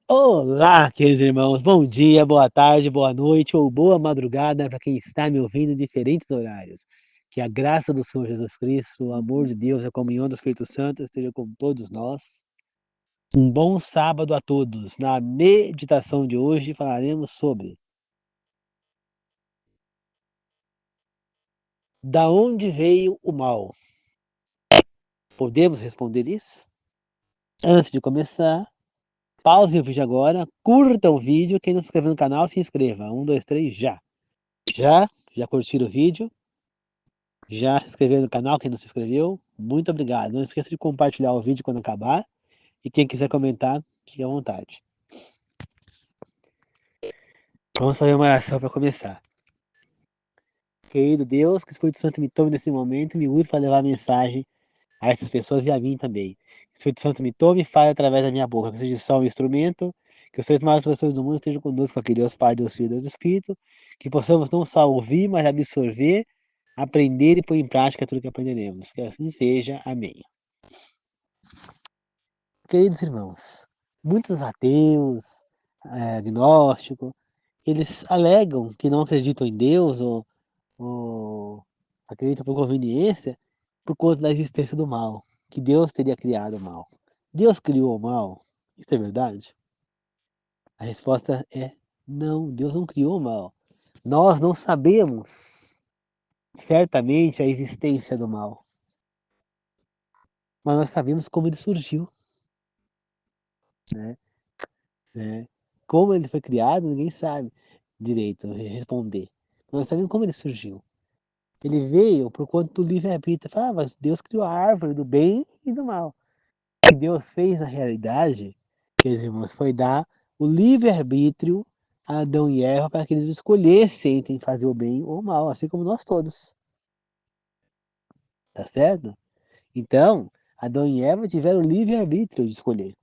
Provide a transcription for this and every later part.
Olá, queridos irmãos, bom dia, boa tarde, boa noite ou boa madrugada para quem está me ouvindo em diferentes horários. Que a graça do Senhor Jesus Cristo, o amor de Deus, a comunhão do Espírito Santo esteja com todos nós. Um bom sábado a todos. Na meditação de hoje falaremos sobre da onde veio o mal. Podemos responder isso? Antes de começar, pause o vídeo agora, curta o vídeo, quem não se inscreveu no canal, se inscreva. 1, 2, 3, já! Já curtiram o vídeo? Já se inscreveu no canal, quem não se inscreveu? Muito obrigado. Não esqueça de compartilhar o vídeo quando acabar. E quem quiser comentar, fique à vontade. Vamos fazer uma oração para começar. Querido Deus, que o Espírito Santo me tome nesse momento e me use para levar a mensagem a essas pessoas e a mim também. Que o Espírito Santo me tome e fale através da minha boca. Que seja só um instrumento. Que os três maiores professores do mundo estejam conosco, aqui Deus Pai, Deus Filho e Deus Espírito. Que possamos não só ouvir, mas absorver, aprender e pôr em prática tudo que aprenderemos. Que assim seja. Amém. Queridos irmãos, muitos ateus, agnósticos, eles alegam que não acreditam em Deus ou acreditam por conveniência por conta da existência do mal, que Deus teria criado o mal. Deus criou o mal? Isso é verdade? A resposta é não, Deus não criou o mal. Nós não sabemos certamente a existência do mal, mas nós sabemos como ele surgiu, né? né? Como ele foi criado, ninguém sabe direito responder. Nós sabemos como ele surgiu. Ele veio por conta do livre-arbítrio. Fala, mas Deus criou a árvore do bem e do mal. O que Deus fez na realidade, queridos irmãos, foi dar o livre-arbítrio a Adão e Eva para que eles escolhessem entre fazer o bem ou o mal, assim como nós todos. Tá certo? Então, Adão e Eva tiveram o livre-arbítrio de escolher.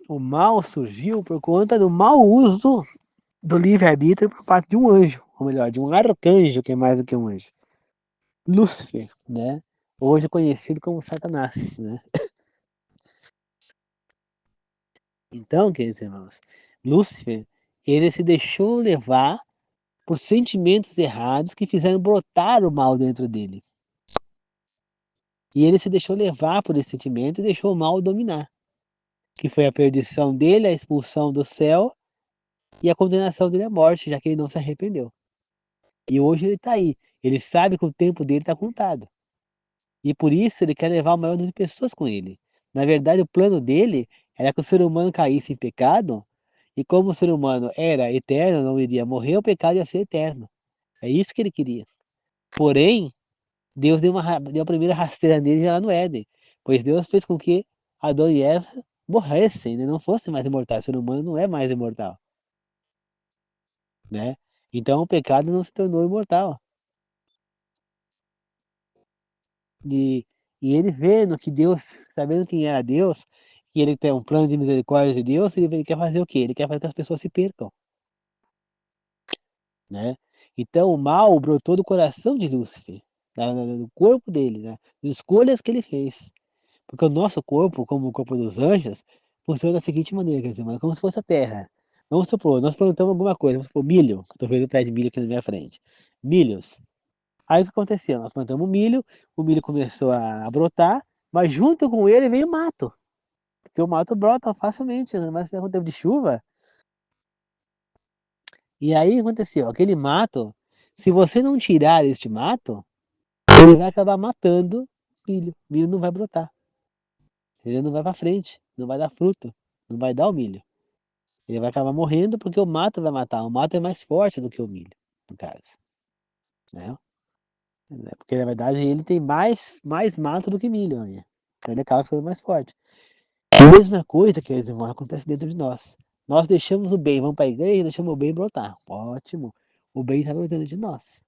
O mal surgiu por conta do mau uso do livre-arbítrio por parte de um anjo, ou melhor, de um arcanjo, que é mais do que um anjo. Lúcifer, né? Hoje conhecido como Satanás, né? Então, queridos irmãos, Lúcifer, ele se deixou levar por sentimentos errados que fizeram brotar o mal dentro dele. E ele se deixou levar por esse sentimento e deixou o mal dominar, que foi a perdição dele, a expulsão do céu e a condenação dele à morte, já que ele não se arrependeu. E hoje ele está aí. Ele sabe que o tempo dele está contado. E por isso ele quer levar o maior número de pessoas com ele. Na verdade, o plano dele era que o ser humano caísse em pecado, e como o ser humano era eterno, não iria morrer, o pecado ia ser eterno. É isso que ele queria. Porém, Deus deu a primeira rasteira nele já lá no Éden, pois Deus fez com que Adão e Eva morressem, né? Não fossem mais imortais. O ser humano não é mais imortal, né? Então o pecado não se tornou imortal. E, e ele vendo que Deus, sabendo quem era Deus, que ele tem um plano de misericórdia de Deus, ele quer fazer o quê? Ele quer fazer que as pessoas se percam, né? Então o mal brotou do coração de Lúcifer, do corpo dele, né? Das escolhas que ele fez. Porque o nosso corpo, como o corpo dos anjos, funciona da seguinte maneira, quer dizer, mas como se fosse a terra. Vamos supor, nós plantamos alguma coisa, vamos supor milho, estou vendo um pé de milho aqui na minha frente. Milhos. Aí o que aconteceu? Nós plantamos milho, o milho começou a brotar, mas junto com ele veio mato, porque o mato brota facilmente, né? Mas com o tempo de chuva. E aí aconteceu, aquele mato, se você não tirar este mato, ele vai acabar matando o milho não vai brotar, ele não vai para frente, não vai dar fruto, não vai dar o milho. Ele vai acabar morrendo porque o mato vai matar, o mato é mais forte do que o milho, no caso, né? Porque na verdade ele tem mais mato do que milho, né? Então ele acaba ficando mais forte. A mesma coisa, queridos irmãos, acontece dentro de nós. Nós deixamos o bem, vamos para a igreja e deixamos o bem brotar. Ótimo. O bem está brotando de nós.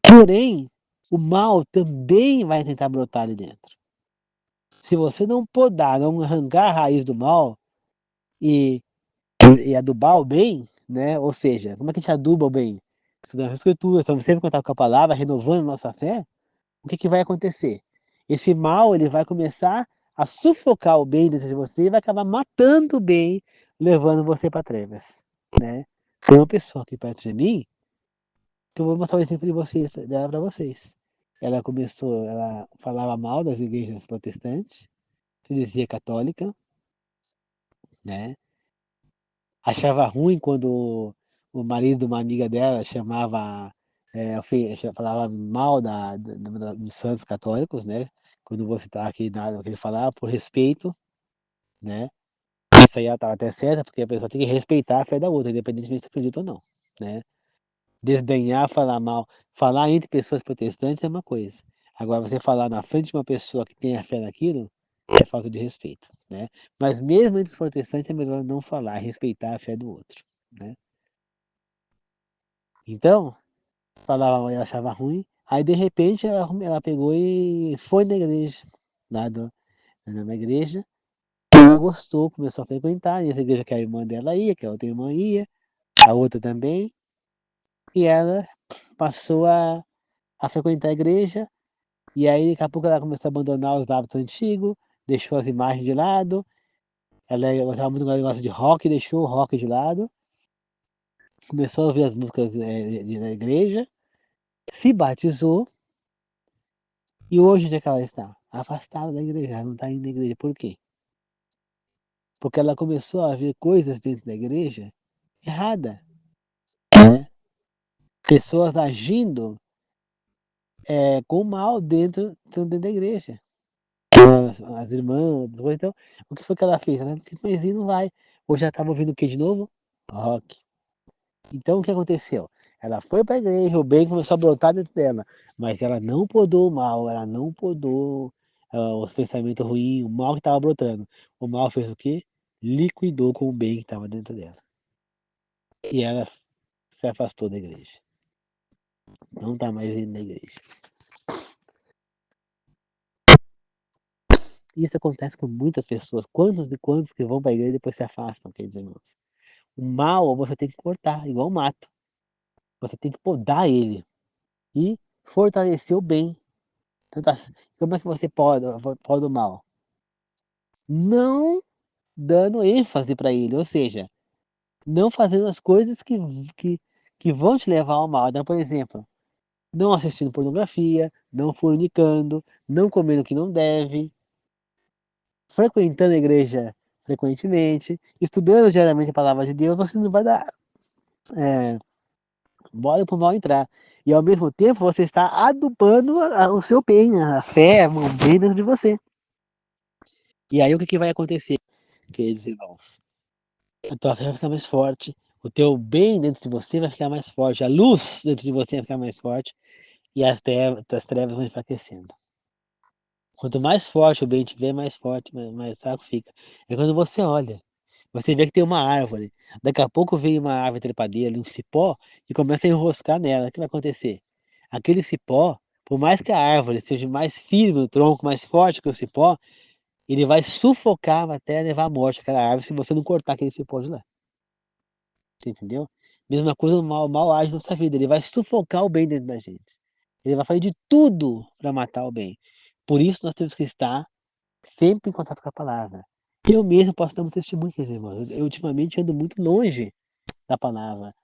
Porém, o mal também vai tentar brotar ali dentro. Se você não podar, não arrancar a raiz do mal e, e adubar o bem, né? Ou seja, como é que a gente aduba o bem? Estudando as escrituras, estamos sempre em contato com a palavra, renovando nossa fé. O que vai acontecer? Esse mal ele vai começar a sufocar o bem dentro de você e vai acabar matando o bem, levando você para trevas, né? Tem uma pessoa aqui perto de mim, que eu vou mostrar o exemplo dela para vocês. Ela falava mal das igrejas protestantes, se dizia católica, né? Achava ruim quando o marido de uma amiga dela chamava, falava mal dos santos católicos, né? Quando você está aqui nada que ele falava, por respeito, né? Isso aí ela estava até certa, porque a pessoa tem que respeitar a fé da outra, independente se acredita ou não, né? Desdenhar, falar mal, falar entre pessoas protestantes é uma coisa. Agora, você falar na frente de uma pessoa que tem a fé naquilo, é falta de respeito, né? Mas mesmo entre os protestantes é melhor não falar, respeitar a fé do outro, né? Então, falava, ela achava ruim, aí de repente ela pegou e foi na igreja, lá na igreja, ela gostou, começou a frequentar, e essa igreja que a irmã dela ia, que a outra irmã ia, a outra também, e ela passou a frequentar a igreja, e aí daqui a pouco ela começou a abandonar os hábitos antigos, deixou as imagens de lado, ela gostava muito do negócio de rock, deixou o rock de lado, começou a ouvir as músicas da igreja, se batizou, e hoje onde é que ela está? Afastada da igreja, ela não está indo na igreja. Por quê? Porque ela começou a ver coisas dentro da igreja errada, né? Pessoas agindo com mal dentro da igreja. As irmãs, então, o que foi que ela fez? Ela disse, mas não vai. Hoje ela estava ouvindo o que de novo? Rock. Então o que aconteceu? Ela foi para a igreja, o bem começou a brotar dentro dela, mas ela não podou o mal, ela não podou os pensamentos ruins, o mal que estava brotando. O mal fez o quê? Liquidou com o bem que estava dentro dela. E ela se afastou da igreja. Não está mais indo na igreja. Isso acontece com muitas pessoas. Quantos e quantos que vão para a igreja e depois se afastam, queridos irmãos? O mal você tem que cortar, igual o mato. Você tem que podar ele e fortalecer o bem. Então, como é que você poda o mal? Não dando ênfase para ele, ou seja, não fazendo as coisas que, que vão te levar ao mal. Então, por exemplo, não assistindo pornografia, não fornicando, não comendo o que não deve, frequentando a igreja frequentemente, estudando diariamente a palavra de Deus, você não vai dar bola para o mal entrar. E ao mesmo tempo você está adubando o seu bem, a fé, o bem dentro de você. E aí o que vai acontecer, queridos irmãos? A tua fé vai ficar mais forte, o teu bem dentro de você vai ficar mais forte, a luz dentro de você vai ficar mais forte e as trevas vão enfraquecendo. Quanto mais forte o bem tiver, mais forte, mais fraco fica. É quando você olha, você vê que tem uma árvore, daqui a pouco vem uma árvore trepadeira ali, um cipó, e começa a enroscar nela. O que vai acontecer? Aquele cipó, por mais que a árvore seja mais firme, o tronco mais forte que o cipó, ele vai sufocar até levar à morte aquela árvore se você não cortar aquele cipó de lá. Você entendeu? Mesma coisa, o mal age na nossa vida, ele vai sufocar o bem dentro da gente. Ele vai fazer de tudo para matar o bem. Por isso nós temos que estar sempre em contato com a palavra. Eu mesmo posso dar um testemunho, quer dizer, irmão, eu ultimamente ando muito longe da palavra.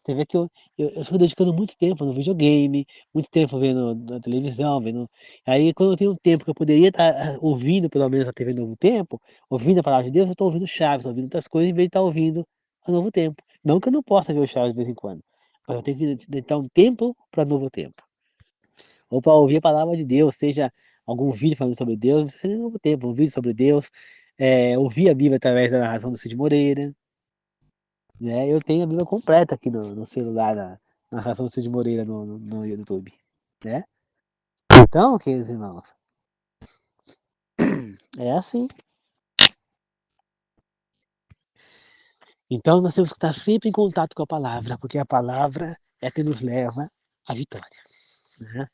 Você vê que eu estou dedicando muito tempo no videogame, muito tempo vendo na televisão, vendo. Aí quando eu tenho um tempo que eu poderia estar ouvindo, pelo menos a TV Novo Tempo, ouvindo a palavra de Deus, eu estou ouvindo Chaves, ouvindo outras coisas, em vez de estar ouvindo a Novo Tempo. Não que eu não possa ver o Chaves de vez em quando, mas eu tenho que dedicar um tempo para Novo Tempo. Ou para ouvir a palavra de Deus, seja algum vídeo falando sobre Deus, não precisa ser Novo Tempo, um vídeo sobre Deus, ouvir a Bíblia através da narração do Cid Moreira, né? Eu tenho a Bíblia completa aqui no celular, na narração do Cid Moreira no YouTube, né? Então, queridos irmãos, é assim. Então nós temos que estar sempre em contato com a palavra, porque a palavra é que nos leva à vitória, né?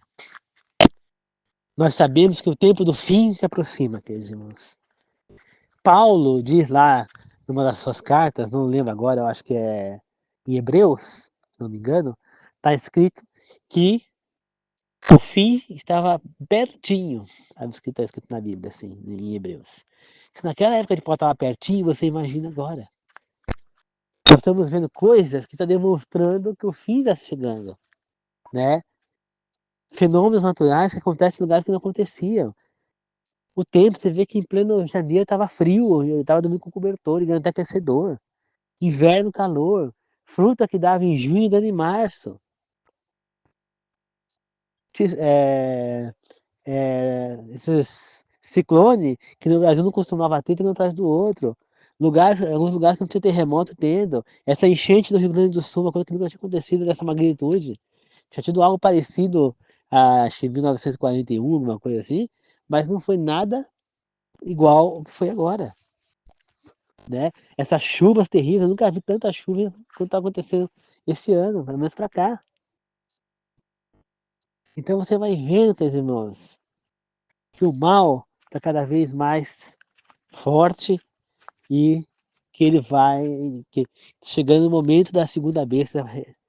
Nós sabemos que o tempo do fim se aproxima, queridos irmãos. Paulo diz lá, numa das suas cartas, não lembro agora, eu acho que é em Hebreus, se não me engano, está escrito que O fim estava pertinho, sabe o que está escrito na Bíblia, assim, em Hebreus. Se naquela época de Paulo estava pertinho, você imagina agora. Nós estamos vendo coisas que estão demonstrando que o fim está chegando, né? Fenômenos naturais que acontecem em lugares que não aconteciam. O tempo, você vê que em pleno janeiro estava frio, eu estava dormindo com cobertor, ligando até aquecedor. Inverno, calor. Fruta que dava em junho, dando em março. É, esses ciclone que no Brasil não costumava ter, um atrás do outro. Alguns lugares que não tinha terremoto tendo. Essa enchente do Rio Grande do Sul, uma coisa que nunca tinha acontecido dessa magnitude. Tinha tido algo parecido, acho que em 1941, alguma coisa assim, mas não foi nada igual ao que foi agora, né? Essas chuvas terríveis, eu nunca vi tanta chuva quanto está acontecendo esse ano, pelo menos para cá. Então você vai vendo, meus irmãos, que o mal está cada vez mais forte e que ele vai, que chegando o momento da segunda besta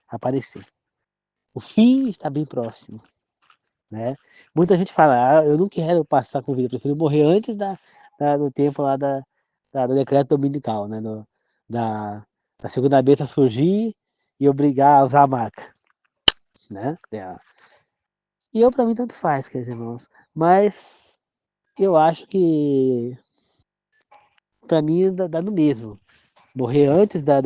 aparecer. O fim está bem próximo, né? Muita gente fala, eu não quero passar com vida, eu prefiro morrer antes do tempo lá do decreto dominical, né? Da, da segunda besta surgir e obrigar a usar a marca, né? E eu, para mim, tanto faz, queridos irmãos, mas eu acho que para mim dá no mesmo. Morrer antes da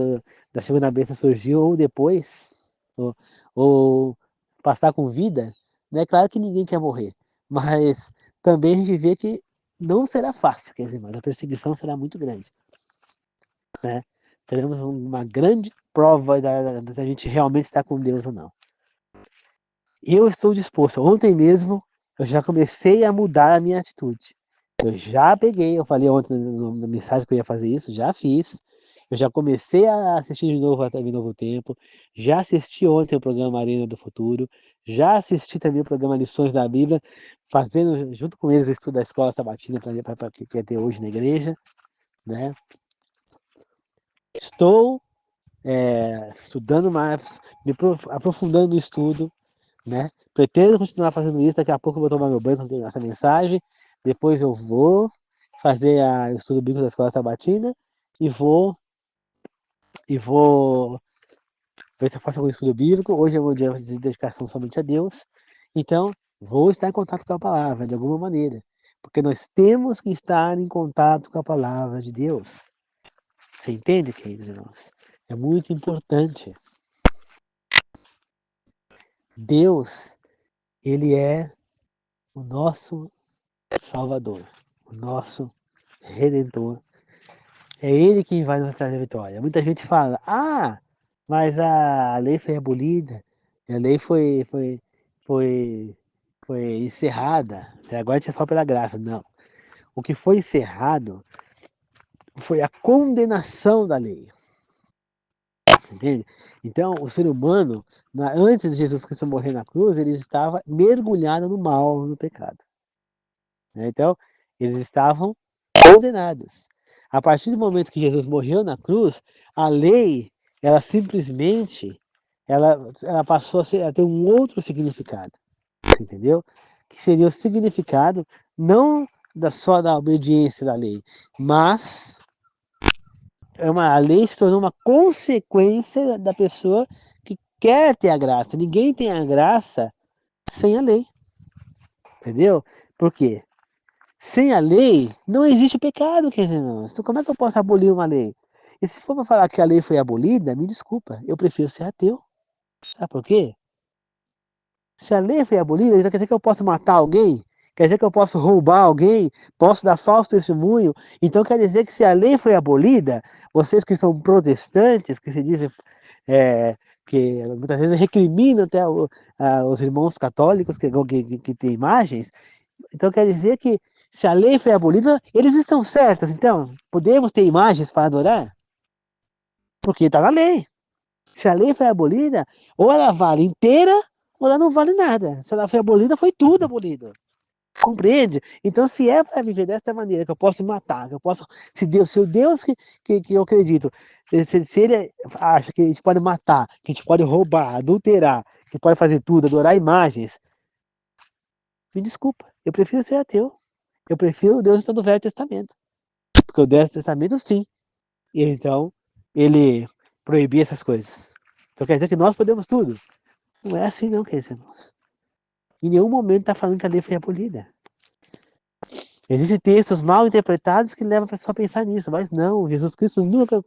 segunda besta surgir ou depois, ou, ou passar com vida, né? Claro que ninguém quer morrer, mas também a gente vê que não será fácil, quer dizer, mas a perseguição será muito grande, né? Teremos uma grande prova da gente realmente estar com Deus ou não. Eu estou disposto. Ontem mesmo eu já comecei a mudar a minha atitude. Eu já peguei, eu falei ontem na mensagem que eu ia fazer isso, já fiz. Eu já comecei a assistir de novo até de Novo Tempo. Já assisti ontem o programa Arena do Futuro. Já assisti também o programa Lições da Bíblia, fazendo junto com eles o estudo da escola sabatina para que vai ter hoje na igreja, né? Estou estudando mais, aprofundando no estudo, né? Pretendo continuar fazendo isso, daqui a pouco eu vou tomar meu banho quando terminar essa mensagem, depois eu vou fazer o estudo bíblico da escola sabatina e vou ver se eu faço algum estudo bíblico. Hoje é um dia de dedicação somente a Deus, então vou estar em contato com a palavra de alguma maneira, porque nós temos que estar em contato com a palavra de Deus. Você entende, queridos irmãos? É muito importante. Deus, ele é o nosso Salvador, o nosso Redentor. É Ele quem vai nos trazer a vitória. Muita gente fala, mas a lei foi abolida, a lei foi, foi encerrada, agora a gente é só pela graça. Não. O que foi encerrado foi a condenação da lei. Entende? Então, o ser humano, antes de Jesus Cristo morrer na cruz, ele estava mergulhado no mal, no pecado. Né? Então, eles estavam condenados. A partir do momento que Jesus morreu na cruz, a lei, ela simplesmente, ela passou a ter um outro significado, entendeu? Que seria o significado não só da obediência da lei, mas a lei se tornou uma consequência da pessoa que quer ter a graça. Ninguém tem a graça sem a lei, entendeu? Por quê? Sem a lei, não existe pecado, quer dizer, não. Então, como é que eu posso abolir uma lei? E se for para falar que a lei foi abolida, me desculpa, eu prefiro ser ateu. Sabe por quê? Se a lei foi abolida, então quer dizer que eu posso matar alguém? Quer dizer que eu posso roubar alguém? Posso dar falso testemunho? Então quer dizer que se a lei foi abolida, vocês que são protestantes, que se dizem que muitas vezes recriminam até os irmãos católicos que têm imagens, então quer dizer que se a lei foi abolida, eles estão certos. Então, podemos ter imagens para adorar? Porque está na lei. Se a lei foi abolida, ou ela vale inteira, ou ela não vale nada. Se ela foi abolida, foi tudo abolido. Compreende? Então, se é para viver dessa maneira, que eu posso matar, que eu posso. Se o Deus que eu acredito, se ele acha que a gente pode matar, que a gente pode roubar, adulterar, que pode fazer tudo, adorar imagens, Me desculpa, eu prefiro ser ateu. Eu prefiro o Deus então do Velho Testamento. Porque o Velho Testamento, sim. E então, ele proibia essas coisas. Então quer dizer que nós podemos tudo. Não é assim não, queridos irmãos. Em nenhum momento está falando que a lei foi abolida. Existem textos mal interpretados que levam a pessoa a pensar nisso, mas não, Jesus Cristo nunca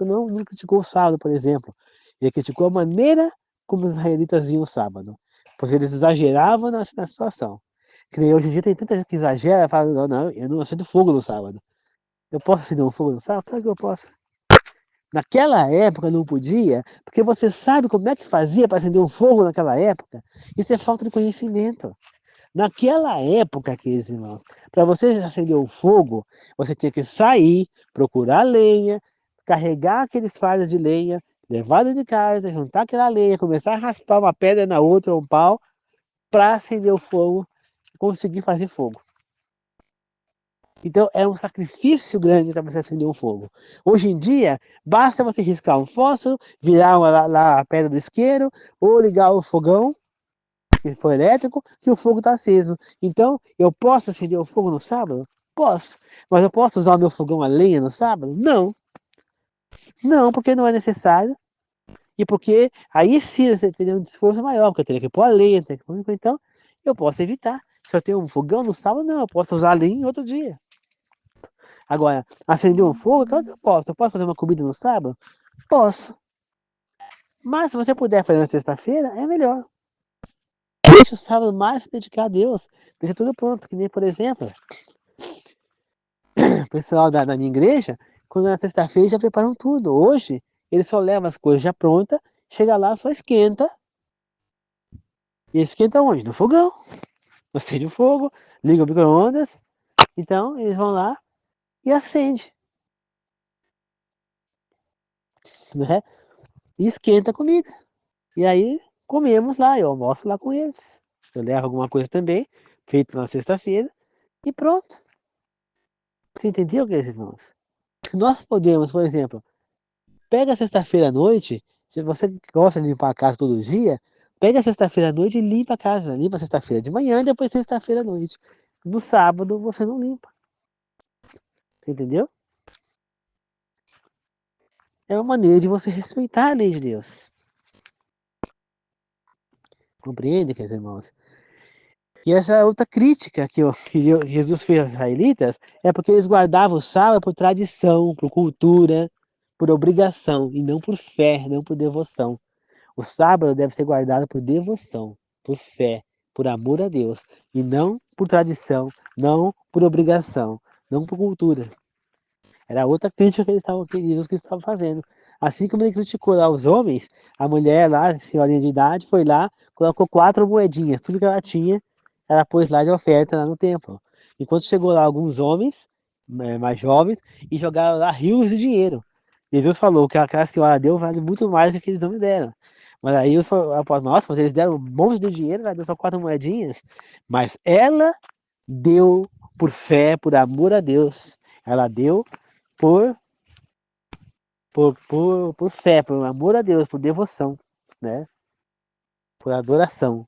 criticou o sábado, por exemplo. Ele criticou a maneira como os israelitas viam o sábado, pois eles exageravam na situação. Que nem hoje em dia tem tanta gente que exagera e fala, não, eu não acendo fogo no sábado. Eu posso acender um fogo no sábado? Claro que eu posso. Naquela época não podia, porque você sabe como é que fazia para acender um fogo naquela época? Isso é falta de conhecimento. Naquela época, queridos irmãos, para você acender um fogo, você tinha que sair, procurar lenha, carregar aqueles fardos de lenha, levar dentro de casa, juntar aquela lenha, começar a raspar uma pedra na outra, um pau, para acender o fogo e conseguir fazer fogo. Então é um sacrifício grande para você acender um fogo. Hoje em dia, basta você riscar um fósforo, virar lá a pedra do isqueiro, ou ligar o fogão, se for elétrico, que o fogo está aceso. Então, eu posso acender o fogo no sábado? Posso. Mas eu posso usar o meu fogão a lenha no sábado? Não. Não, porque não é necessário. E porque aí sim você teria um esforço maior, porque eu teria que pôr a lenha, teria que pôr... Então, eu posso evitar. Se eu tenho um fogão no sábado, não, eu posso usar a lenha em outro dia. Agora, acender um fogo, claro que eu posso. Eu posso fazer uma comida no sábado? Posso. Mas se você puder fazer na sexta-feira, é melhor. Deixa o sábado mais se dedicar a Deus. Deixa tudo pronto. Que nem, por exemplo, o pessoal da minha igreja, quando é na sexta-feira, já preparam tudo. Hoje, eles só levam as coisas já prontas, chega lá, só esquenta. E esquenta onde? No fogão. Acende o fogo, liga o micro-ondas. Então, eles vão lá e acende. Né? E esquenta a comida. E aí, comemos lá, eu almoço lá com eles. Eu levo alguma coisa também, feito na sexta-feira, e pronto. Você entendeu, queridos irmãos? Nós podemos, por exemplo, pega sexta-feira à noite, se você gosta de limpar a casa todo dia, pega sexta-feira à noite e limpa a casa. Limpa sexta-feira de manhã e depois sexta-feira à noite. No sábado você não limpa. Entendeu? É uma maneira de você respeitar a lei de Deus. Compreende, queridos irmãos? E essa é outra crítica que Jesus fez aos israelitas, é porque eles guardavam o sábado por tradição, por cultura, por obrigação, e não por fé, não por devoção. O sábado deve ser guardado por devoção, por fé, por amor a Deus, e não por tradição, não por obrigação, não por cultura. Era outra crítica que Jesus Cristo estava fazendo. Assim como ele criticou lá os homens, a mulher lá, senhorinha de idade, foi lá, colocou 4 moedinhas, tudo que ela tinha, ela pôs lá de oferta lá no templo. Enquanto chegou lá alguns homens, mais jovens, e jogaram lá rios de dinheiro. Jesus falou que aquela senhora deu vale muito mais do que aqueles homens deram. Mas aí eu falei, nossa, mas eles deram um monte de dinheiro, ela deu só 4 moedinhas. Mas ela deu por fé, por amor a Deus. Ela deu por, por fé, por amor a Deus, por devoção, né? Por adoração.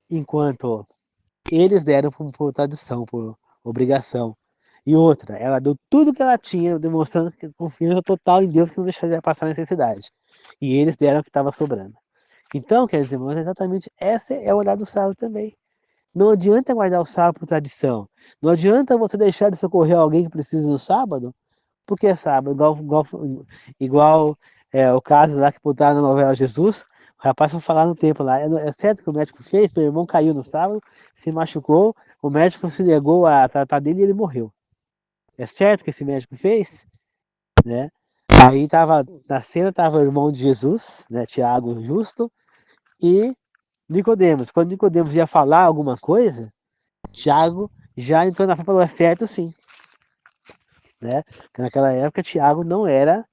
Enquanto eles deram por tradição, por obrigação. E outra, ela deu tudo que ela tinha, demonstrando confiança total em Deus que não deixaria passar necessidade. E eles deram o que estava sobrando. Então, quer dizer, irmãos, exatamente essa é o olhar do sábado também. Não adianta guardar o sábado por tradição. Não adianta você deixar de socorrer alguém que precisa no sábado, porque é sábado. Igual o caso lá que botaram na novela Jesus, o rapaz foi falar no tempo lá. É certo que o médico fez, meu irmão caiu no sábado, se machucou, o médico se negou a tratar dele e ele morreu. É certo que esse médico fez, né? Aí na cena tava o irmão de Jesus, né, Tiago Justo, e Nicodemos. Quando Nicodemos ia falar alguma coisa, Tiago já entrou na frente e falou, é certo sim. Né? Porque naquela época Tiago não era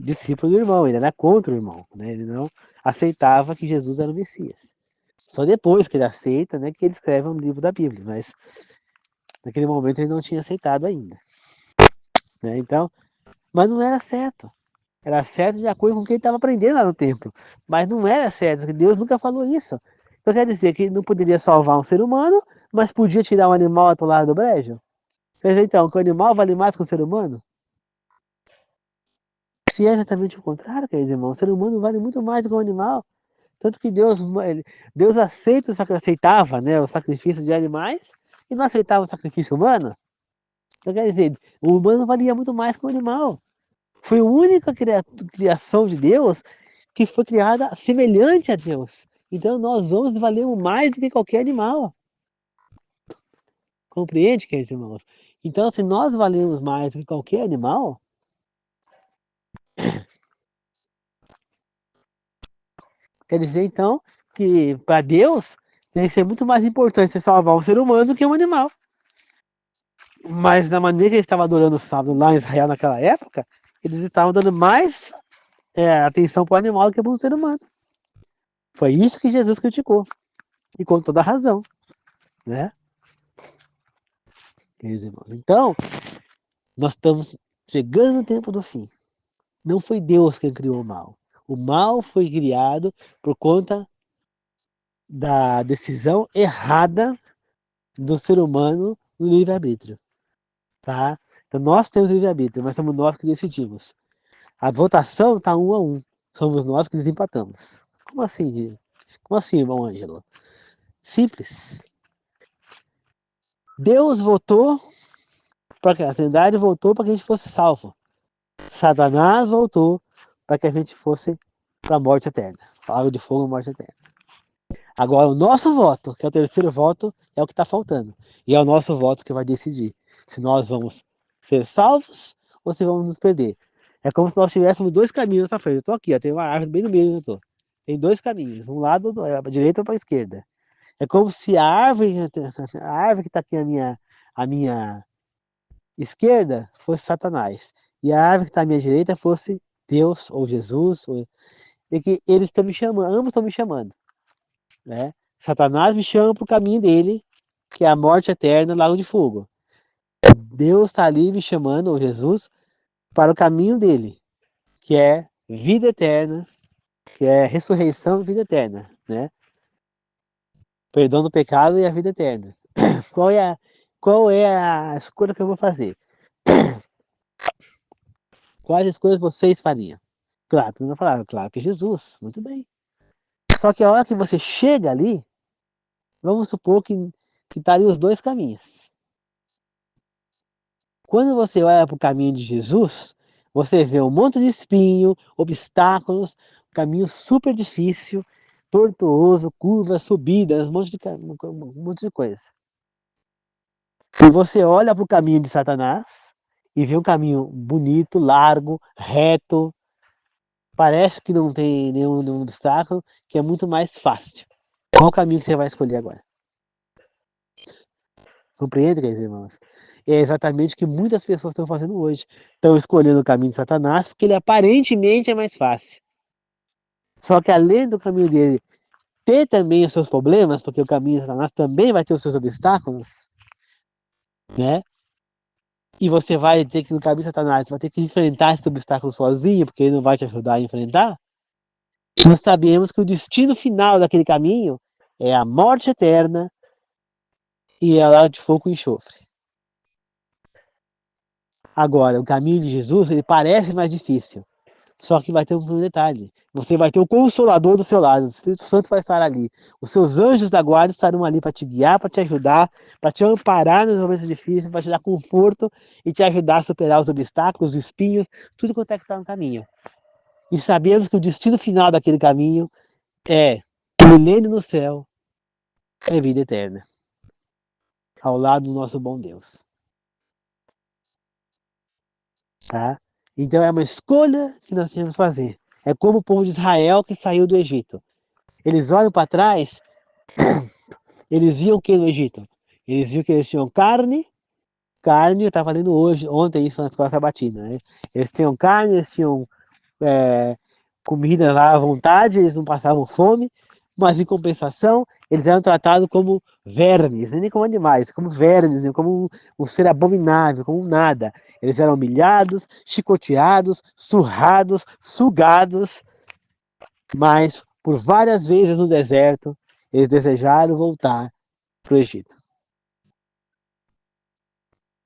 discípulo do irmão, ele era contra o irmão. Né? Ele não aceitava que Jesus era o Messias. Só depois que ele aceita, né, que ele escreve um livro da Bíblia, mas naquele momento ele não tinha aceitado ainda. Né? Então, mas não era certo. Era certo de acordo com o que ele estava aprendendo lá no templo. Mas não era certo, porque Deus nunca falou isso. Então quer dizer que não poderia salvar um ser humano, Mas podia tirar um animal atolado do brejo? Quer dizer, então, que o animal vale mais que o ser humano? Se é exatamente o contrário, queridos irmãos, o ser humano vale muito mais do que o animal. Tanto que Deus aceitava, né, o sacrifício de animais e não aceitava o sacrifício humano. Então, quer dizer, o humano valia muito mais que o animal. Foi a única criação de Deus que foi criada semelhante a Deus. Então nós homens valemos mais do que qualquer animal. Compreende, queridos irmãos? Então, se nós valemos mais do que qualquer animal, quer dizer então que para Deus tem que ser muito mais importante você salvar um ser humano do que um animal. Mas na maneira que eles estavam adorando o sábado lá em Israel naquela época, eles estavam dando mais atenção para o animal do que para o ser humano. Foi isso que Jesus criticou. E com toda a razão, né? Queridos irmãos. Então, nós estamos chegando no tempo do fim. Não foi Deus quem criou o mal. O mal foi criado por conta da decisão errada do ser humano no livre-arbítrio, tá? Então nós temos livre-arbítrio, mas somos nós que decidimos. A votação está 1-1. Somos nós que desempatamos. Como assim? Como assim, irmão Ângelo? Simples. Deus votou para que a Trindade votou para que a gente fosse salvo. Satanás voltou para que a gente fosse para a morte eterna. Lago de fogo, morte eterna. Agora, o nosso voto, que é o terceiro voto, é o que está faltando. E é o nosso voto que vai decidir se nós vamos ser salvos ou se vamos nos perder. É como se nós tivéssemos dois caminhos na frente. Eu estou aqui, ó, tem uma árvore bem no meio onde eu tô. Tem dois caminhos, um lado para a direita ou para a esquerda. É como se a árvore que está aqui à minha esquerda fosse Satanás. E a árvore que está à minha direita fosse Deus ou Jesus. E que eles estão me chamando, ambos estão me chamando. Né? Satanás me chama para o caminho dele, que é a morte eterna, lago de fogo. Deus está ali me chamando, ou Jesus, para o caminho dele, que é vida eterna, que é ressurreição e vida eterna. Né? Perdão do pecado e a vida eterna. Qual é a escolha que eu vou fazer? Quais escolhas vocês fariam? Claro, tu não vai falar, claro que Jesus, muito bem. Só que a hora que você chega ali, vamos supor que tá ali os dois caminhos. Quando você olha para o caminho de Jesus, você vê um monte de espinho, obstáculos, caminho super difícil, tortuoso, curvas, subidas, um monte de coisa. E você olha para o caminho de Satanás e vê um caminho bonito, largo, reto, parece que não tem nenhum obstáculo, que é muito mais fácil. Qual o caminho que você vai escolher agora? Compreende, queridos irmãos? É exatamente o que muitas pessoas estão fazendo hoje. Estão escolhendo o caminho de Satanás porque ele aparentemente é mais fácil. Só que além do caminho dele ter também os seus problemas, porque o caminho de Satanás também vai ter os seus obstáculos, né? E você vai ter que, no caminho de Satanás, vai ter que enfrentar esse obstáculo sozinho, porque ele não vai te ajudar a enfrentar. Nós sabemos que o destino final daquele caminho é a morte eterna e é lá de fogo e enxofre. Agora, o caminho de Jesus, ele parece mais difícil. Só que vai ter um detalhe. Você vai ter o Consolador do seu lado. O Espírito Santo vai estar ali. Os seus anjos da guarda estarão ali para te guiar, para te ajudar, para te amparar nos momentos difíceis, para te dar conforto e te ajudar a superar os obstáculos, os espinhos, tudo quanto é que está no caminho. E sabemos que o destino final daquele caminho é o milênio no céu, é vida eterna, ao lado do nosso bom Deus. Tá? Então é uma escolha que nós temos que fazer. É como o povo de Israel que saiu do Egito. Eles olham para trás, eles viam o que no Egito? Eles viam que eles tinham carne, eu estava lendo ontem isso na escola sabatina, né? Eles tinham carne, eles tinham comida lá à vontade, eles não passavam fome, mas em compensação, eles eram tratados como vermes, nem como animais, como vermes, como um ser abominável, como nada. Eles eram humilhados, chicoteados, surrados, sugados, mas por várias vezes no deserto, eles desejaram voltar para o Egito.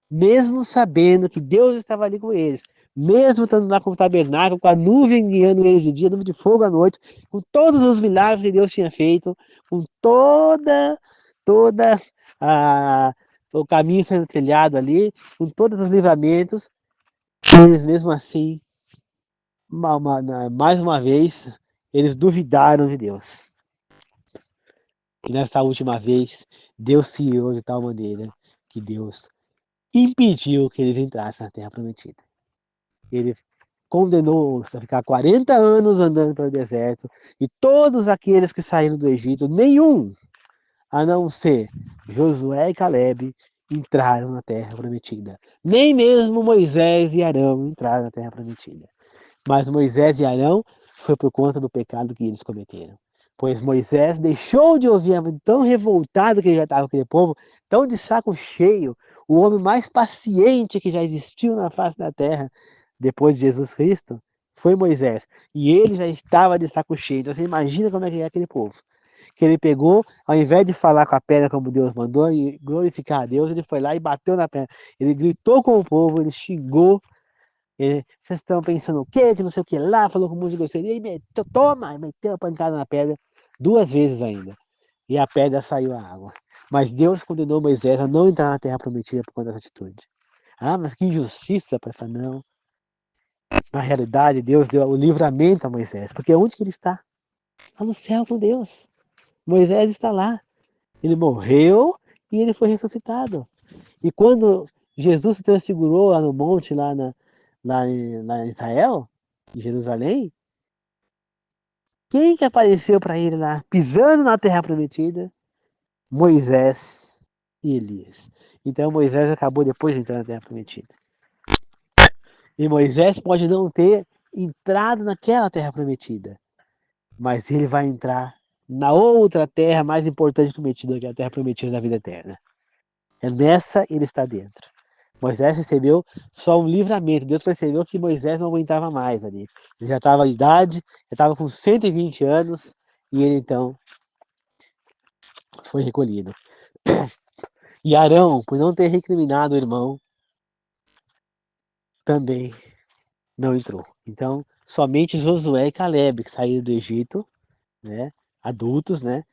mesmo sabendo que Deus estava ali com eles, mesmo estando lá com o tabernáculo, com a nuvem guiando eles de dia, nuvem de fogo à noite, com todos os milagres que Deus tinha feito, com toda o caminho sendo trilhado ali, com todos os livramentos, eles mesmo assim, mais uma vez, eles duvidaram de Deus. E nessa última vez, Deus se irou de tal maneira que Deus impediu que eles entrassem na Terra Prometida. Ele condenou a ficar 40 anos andando pelo deserto, e todos aqueles que saíram do Egito, nenhum, a não ser Josué e Caleb, entraram na Terra Prometida. Nem mesmo Moisés e Arão entraram na Terra Prometida. Mas Moisés e Arão foi por conta do pecado que eles cometeram. Pois Moisés deixou de ouvir, tão revoltado que ele já estava com aquele povo, tão de saco cheio, o homem mais paciente que já existiu na face da terra, depois de Jesus Cristo, foi Moisés. E ele já estava de saco cheio. Então você imagina como é que é aquele povo. Que ele pegou, ao invés de falar com a pedra como Deus mandou e glorificar a Deus, ele foi lá e bateu na pedra. Ele gritou com o povo, ele xingou. Vocês estão pensando o quê? Que não sei o que lá, falou com um monte de grosseria e meteu, toma, e meteu a pancada na pedra 2 vezes ainda. E a pedra saiu a água. Mas Deus condenou Moisés a não entrar na terra prometida por conta dessa atitude. Ah, mas que injustiça, para falar, não. Na realidade, Deus deu o livramento a Moisés, porque onde que ele está? Está no céu com Deus. Moisés está lá. Ele morreu e ele foi ressuscitado. E quando Jesus se transfigurou lá no monte, lá em Israel, em Jerusalém, quem que apareceu para ele lá, pisando na terra prometida? Moisés e Elias. Então Moisés acabou depois de entrar na terra prometida. E Moisés pode não ter entrado naquela terra prometida, mas ele vai entrar na outra terra mais importante prometida, que é a terra prometida da vida eterna. É nessa ele está dentro. Moisés recebeu só um livramento. Deus percebeu que Moisés não aguentava mais ali. Ele já estava de idade, já estava com 120 anos, e ele então foi recolhido. E Arão, por não ter recriminado o irmão, também não entrou. Então, somente Josué e Caleb, que saíram do Egito, né, adultos, né?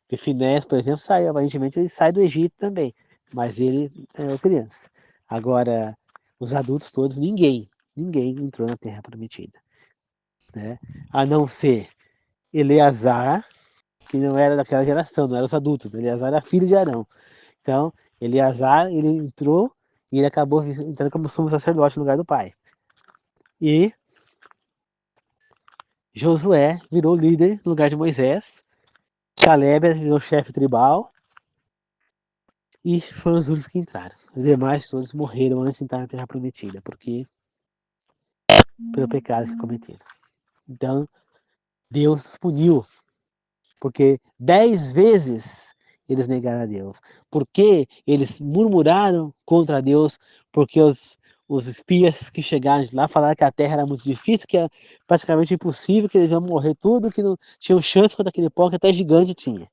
E Finés, por exemplo, saiu, aparentemente ele sai do Egito também, mas ele é criança. Agora, os adultos todos, ninguém entrou na Terra Prometida, né? A não ser Eleazar, que não era daquela geração, não era os adultos, Eleazar era filho de Arão. Então, Eleazar, ele entrou e ele acabou entrando como sumo sacerdote no lugar do pai. E Josué virou líder no lugar de Moisés, Caleb virou chefe tribal, e foram os únicos que entraram. Os demais todos morreram antes de entrar na Terra Prometida, porque pelo pecado que cometeram. Então, Deus puniu, porque 10 vezes eles negaram a Deus. Porque eles murmuraram contra Deus, porque os espias que chegaram de lá falaram que a terra era muito difícil, que era praticamente impossível, que eles iam morrer tudo, que não tinham chance contra aquele pó que até gigante tinha.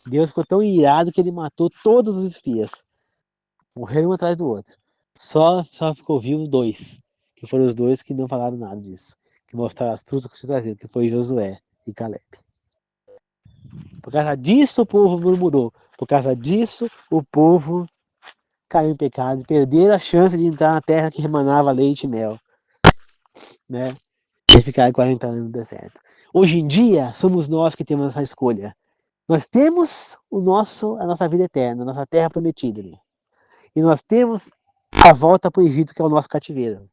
Deus ficou tão irado que ele matou todos os espias. Morreram um atrás do outro. Só ficou vivo 2, que foram os 2 que não falaram nada disso, que mostraram as frutas que traziam, que foi Josué e Caleb. Por causa disso o povo murmurou, por causa disso o povo caiu em pecado, perderam a chance de entrar na terra que remanava leite e mel, né? E ficar 40 anos no deserto. Hoje em dia somos nós que temos essa escolha. Nós temos a nossa vida eterna, a nossa terra prometida ali. E nós temos a volta para o Egito, que é o nosso cativeiro.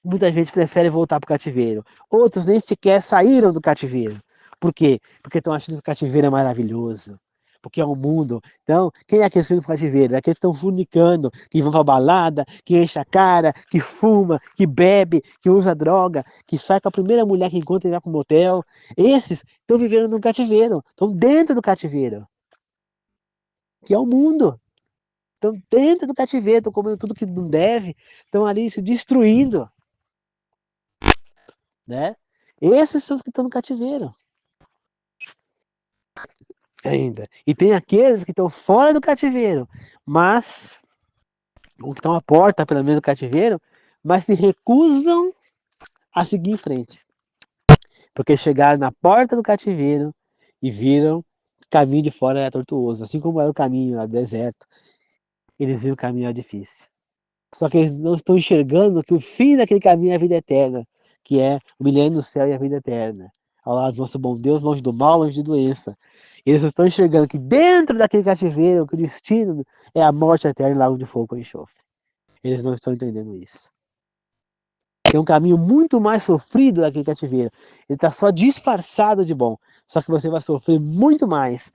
Muita gente prefere voltar para o cativeiro. Outros nem sequer saíram do cativeiro. Por quê? Porque estão achando que o cativeiro é maravilhoso. Porque é um mundo. Então, quem é aqueles que estão no cativeiro? É aqueles que estão fornicando, que vão pra balada, que enche a cara, que fuma, que bebe, que usa droga, que sai com a primeira mulher que encontra e vai pro motel. Esses estão vivendo no cativeiro. Estão dentro do cativeiro. Que é o mundo. Estão dentro do cativeiro, estão comendo tudo que não deve, estão ali se destruindo. Né? Esses são os que estão no cativeiro. Ainda. E tem aqueles que estão fora do cativeiro, mas ou que estão à porta, pelo menos, do cativeiro, mas se recusam a seguir em frente. Porque chegaram na porta do cativeiro e viram que o caminho de fora era tortuoso, assim como era o caminho lá do deserto. Eles viram que o caminho era difícil. Só que eles não estão enxergando que o fim daquele caminho é a vida eterna, que é o milênio no céu e a vida eterna. Ao lado do nosso bom Deus, longe do mal, longe de doença. Eles não estão enxergando que dentro daquele cativeiro, que o destino é a morte eterna e lago de fogo e enxofre. Eles não estão entendendo isso. Tem um caminho muito mais sofrido daquele cativeiro. Ele está só disfarçado de bom. Só que você vai sofrer muito mais,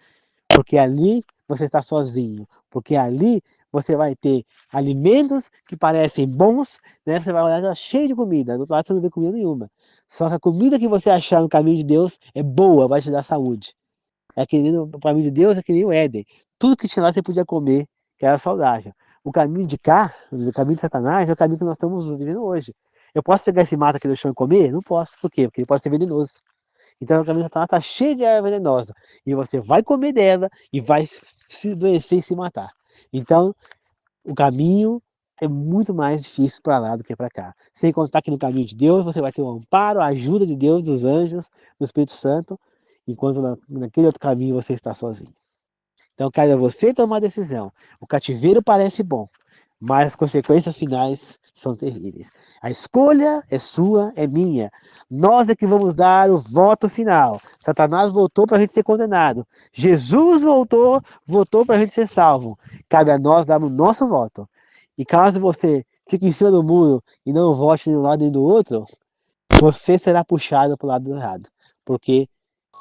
porque ali você está sozinho. Porque ali você vai ter alimentos que parecem bons, né? Você vai olhar, tá cheio de comida. Do outro lado você não vê comida nenhuma. Só que a comida que você achar no caminho de Deus é boa, vai te dar saúde. É que nem o caminho de Deus é que nem o Éden. Tudo que tinha lá você podia comer, que era saudável. O caminho de cá, o caminho de Satanás, é o caminho que nós estamos vivendo hoje. Eu posso pegar esse mato aqui do chão e comer? Não posso. Por quê? Porque ele pode ser venenoso. Então o caminho de Satanás está cheio de erva venenosa. E você vai comer dela e vai se adoecer e se matar. Então, o caminho é muito mais difícil para lá do que para cá. Sem contar que no caminho de Deus você vai ter o amparo, a ajuda de Deus, dos anjos, do Espírito Santo, enquanto naquele outro caminho você está sozinho. Então, cabe a você tomar a decisão. O cativeiro parece bom, mas as consequências finais são terríveis. A escolha é sua, é minha. Nós é que vamos dar o voto final. Satanás voltou para a gente ser condenado. Jesus voltou, votou para a gente ser salvo. Cabe a nós dar o nosso voto. E caso você fique em cima do muro e não vote de um lado nem do outro, você será puxado para o lado errado. Porque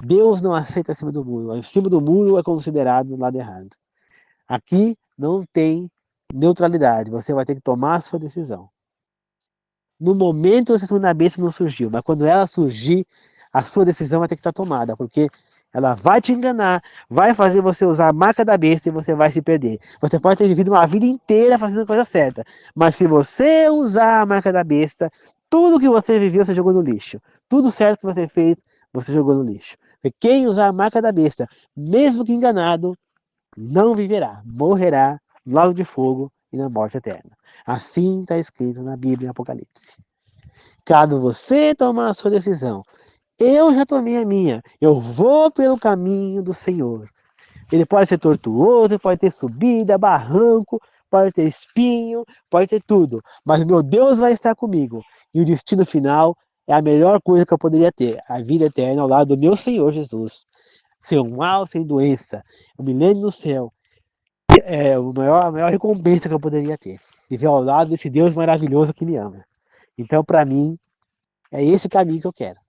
Deus não aceita acima do muro. Acima do muro é considerado o lado errado. Aqui não tem neutralidade. Você vai ter que tomar a sua decisão. No momento, a segunda besta não surgiu, mas quando ela surgir, a sua decisão vai ter que estar tomada, porque ela vai te enganar, vai fazer você usar a marca da besta e você vai se perder. Você pode ter vivido uma vida inteira fazendo a coisa certa, mas se você usar a marca da besta, tudo que você viveu, você jogou no lixo. Tudo certo que você fez, você jogou no lixo. Porque quem usar a marca da besta, mesmo que enganado, não viverá, morrerá no lago de fogo e na morte eterna. Assim está escrito na Bíblia em Apocalipse. Cabe você tomar a sua decisão. Eu já tomei a minha. Eu vou pelo caminho do Senhor. Ele pode ser tortuoso, pode ter subida, barranco, pode ter espinho, pode ter tudo. Mas o meu Deus vai estar comigo. E o destino final é a melhor coisa que eu poderia ter. A vida eterna ao lado do meu Senhor Jesus. Sem mal, sem doença. O milênio no céu. É a maior recompensa que eu poderia ter. Viver ao lado desse Deus maravilhoso que me ama. Então, para mim, é esse caminho que eu quero.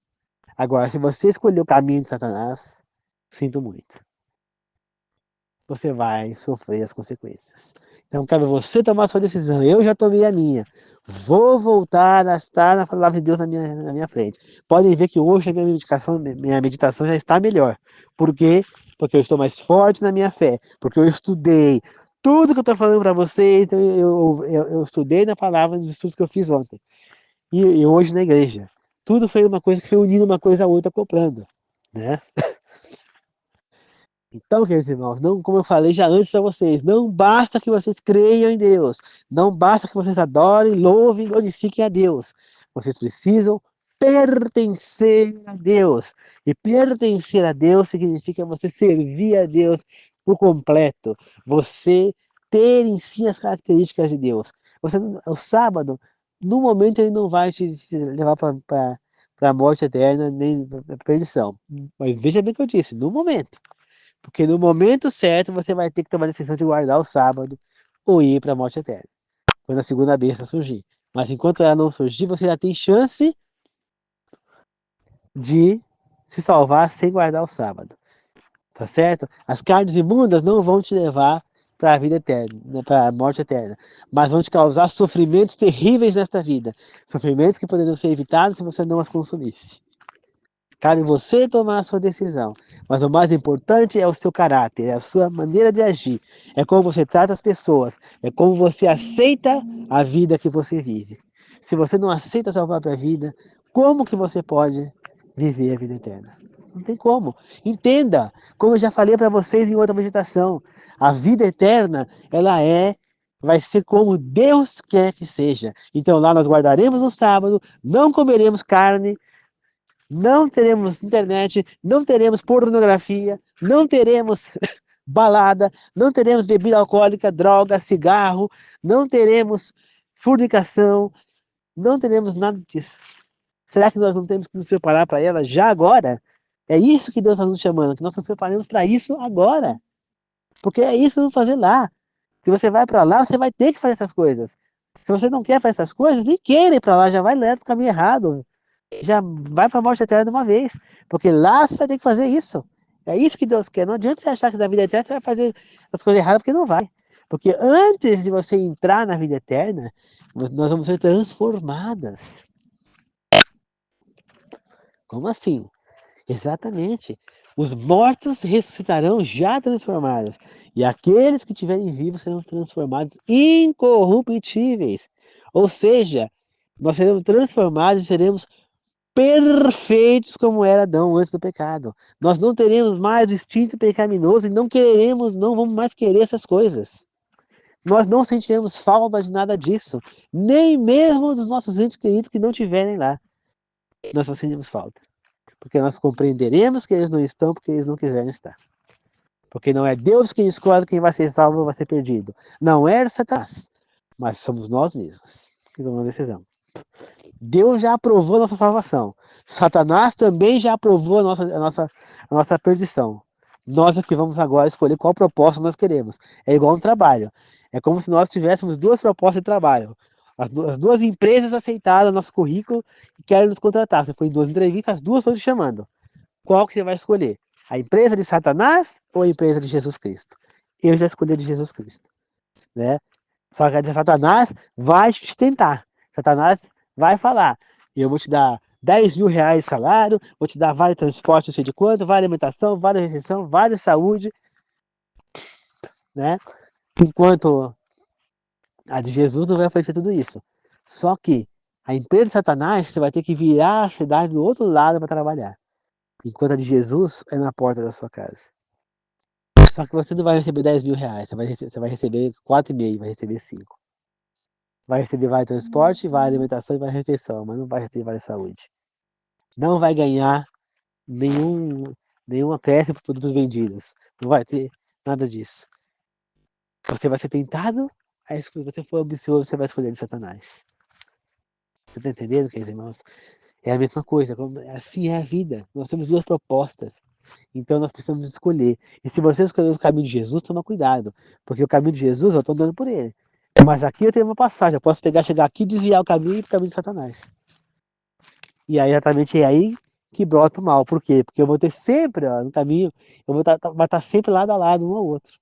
Agora, se você escolher o caminho de Satanás, sinto muito. Você vai sofrer as consequências. Então, cabe você tomar a sua decisão. Eu já tomei a minha. Vou voltar a estar na palavra de Deus na minha frente. Podem ver que hoje a minha meditação já está melhor. Por quê? Porque eu estou mais forte na minha fé. Porque eu estudei. Tudo que eu estou falando para vocês, então eu estudei na palavra nos estudos que eu fiz ontem. E hoje na igreja. Tudo foi uma coisa que foi unindo uma coisa a outra, acoplando. Né? Então, queridos irmãos, não, como eu falei já antes para vocês, não basta que vocês creiam em Deus, não basta que vocês adorem, louvem, glorifiquem a Deus. Vocês precisam pertencer a Deus. E pertencer a Deus significa você servir a Deus por completo. Você ter em si as características de Deus. O sábado, no momento, ele não vai te levar para a morte eterna, nem para a perdição. Mas veja bem o que eu disse, no momento. Porque no momento certo você vai ter que tomar a decisão de guardar o sábado ou ir para a morte eterna. Quando a segunda besta surgir. Mas enquanto ela não surgir, você já tem chance de se salvar sem guardar o sábado. Tá certo? As carnes imundas não vão te levar para a vida eterna, né, para a morte eterna, mas vão te causar sofrimentos terríveis nesta vida. Sofrimentos que poderiam ser evitados se você não as consumisse. Cabe você tomar a sua decisão. Mas o mais importante é o seu caráter, é a sua maneira de agir. É como você trata as pessoas. É como você aceita a vida que você vive. Se você não aceita a sua própria vida, como que você pode viver a vida eterna? Não tem como. Entenda, como eu já falei para vocês em outra meditação, a vida eterna, ela é vai ser como Deus quer que seja. Então lá nós guardaremos o sábado, não comeremos carne, não teremos internet, não teremos pornografia, não teremos balada, não teremos bebida alcoólica, droga, cigarro, não teremos fornicação, não teremos nada disso. Será que nós não temos que nos preparar para ela já agora? É isso que Deus está nos chamando, que nós nos preparemos para isso agora. Porque é isso que vamos fazer lá. Se você vai para lá, você vai ter que fazer essas coisas. Se você não quer fazer essas coisas, nem queira ir para lá, já vai lento para o caminho errado. Já vai para a morte eterna de uma vez. Porque lá você vai ter que fazer isso. É isso que Deus quer. Não adianta você achar que na vida eterna você vai fazer as coisas erradas, porque não vai. Porque antes de você entrar na vida eterna, nós vamos ser transformadas. Como assim? Exatamente. Os mortos ressuscitarão já transformados, e aqueles que estiverem vivos serão transformados incorruptíveis. Ou seja, nós seremos transformados e seremos perfeitos como era Adão antes do pecado. Nós não teremos mais o instinto pecaminoso e não queremos, não vamos mais querer essas coisas. Nós não sentiremos falta de nada disso, nem mesmo dos nossos entes queridos que não estiverem lá. Nós não sentiremos falta. Porque nós compreenderemos que eles não estão porque eles não quiserem estar. Porque não é Deus quem escolhe quem vai ser salvo ou vai ser perdido. Não é Satanás, mas somos nós mesmos que tomamos a decisão. Deus já aprovou a nossa salvação. Satanás também já aprovou a nossa perdição. Nós é que vamos agora escolher qual proposta nós queremos. É igual um trabalho. É como se nós tivéssemos duas propostas de trabalho. As duas empresas aceitaram nosso currículo e querem nos contratar. Você foi em duas entrevistas, as duas estão te chamando. Qual que você vai escolher? A empresa de Satanás ou a empresa de Jesus Cristo? Eu já escolhi a de Jesus Cristo, né? Só que a de Satanás vai te tentar. Satanás vai falar, eu vou te dar 10 mil reais de salário, vou te dar vale transporte, não sei de quanto, vale alimentação, vale refeição, vale saúde, né? Enquanto a de Jesus não vai oferecer tudo isso. Só que a empresa de Satanás, você vai ter que virar a cidade do outro lado para trabalhar. Enquanto a de Jesus é na porta da sua casa. Só que você não vai receber 10 mil reais, você vai receber 4,5, vai receber 5. Vai receber vale transporte, vale alimentação e vale refeição, mas não vai receber vale saúde. Não vai ganhar nenhum acréscimo por produtos vendidos. Não vai ter nada disso. Você vai ser tentado, aí se você for ambicioso, você vai escolher de Satanás. Você está entendendo, queridos irmãos? É a mesma coisa, assim é a vida. Nós temos duas propostas. Então nós precisamos escolher. E se você escolher o caminho de Jesus, toma cuidado. Porque o caminho de Jesus eu estou andando por ele. Mas aqui eu tenho uma passagem. Eu posso chegar aqui, desviar o caminho e ir para o caminho de Satanás. E aí exatamente é aí que brota o mal. Por quê? Porque eu vou ter sempre, ó, no caminho, vai estar sempre lado a lado um ao outro.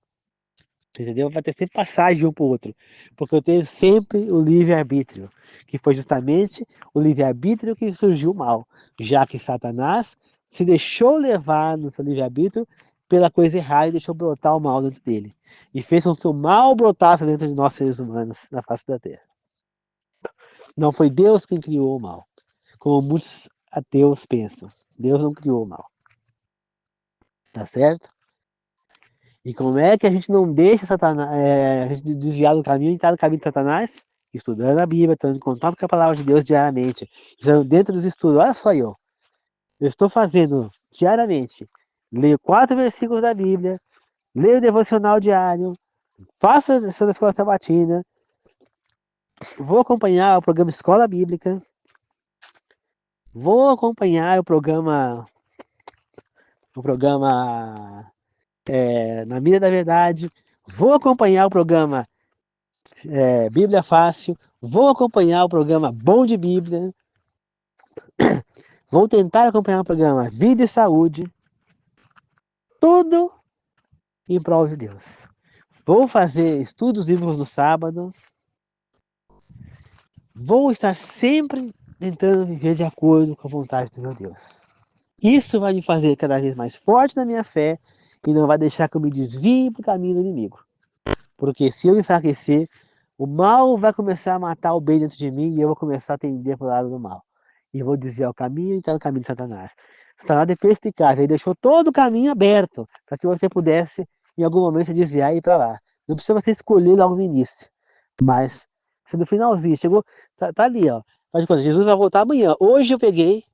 Entendeu? Vai ter sempre passagem de um para o outro. Porque eu tenho sempre o livre-arbítrio. Que foi justamente o livre-arbítrio que surgiu o mal. Já que Satanás se deixou levar no seu livre-arbítrio pela coisa errada e deixou brotar o mal dentro dele. E fez com que o mal brotasse dentro de nós seres humanos na face da terra. Não foi Deus quem criou o mal, como muitos ateus pensam. Deus não criou o mal. Tá certo? E como é que a gente não deixa Satanás, a gente desviar do caminho e entrar no caminho de Satanás? Estudando a Bíblia, estando em contato com a palavra de Deus diariamente. Dentro dos estudos, olha só eu estou fazendo diariamente, leio 4 versículos da Bíblia, leio o devocional diário, faço a lição da escola sabatina, vou acompanhar o programa Escola Bíblica, vou acompanhar o programa Na Mira da Verdade, vou acompanhar o programa Bíblia Fácil, vou acompanhar o programa Bom de Bíblia, vou tentar acompanhar o programa Vida e Saúde, tudo em prol de Deus. Vou fazer estudos bíblicos no sábado, vou estar sempre tentando viver de acordo com a vontade do meu Deus. Isso vai me fazer cada vez mais forte na minha fé e não vai deixar que eu me desvie para o caminho do inimigo. Porque se eu enfraquecer, o mal vai começar a matar o bem dentro de mim e eu vou começar a tender para o lado do mal. E eu vou desviar o caminho e entrar no caminho de Satanás. Satanás é perspicaz, ele deixou todo o caminho aberto para que você pudesse, em algum momento, se desviar e ir para lá. Não precisa você escolher logo no início. Mas, se no finalzinho, chegou, tá ali, ó. Faz de conta, Jesus vai voltar amanhã. Hoje eu peguei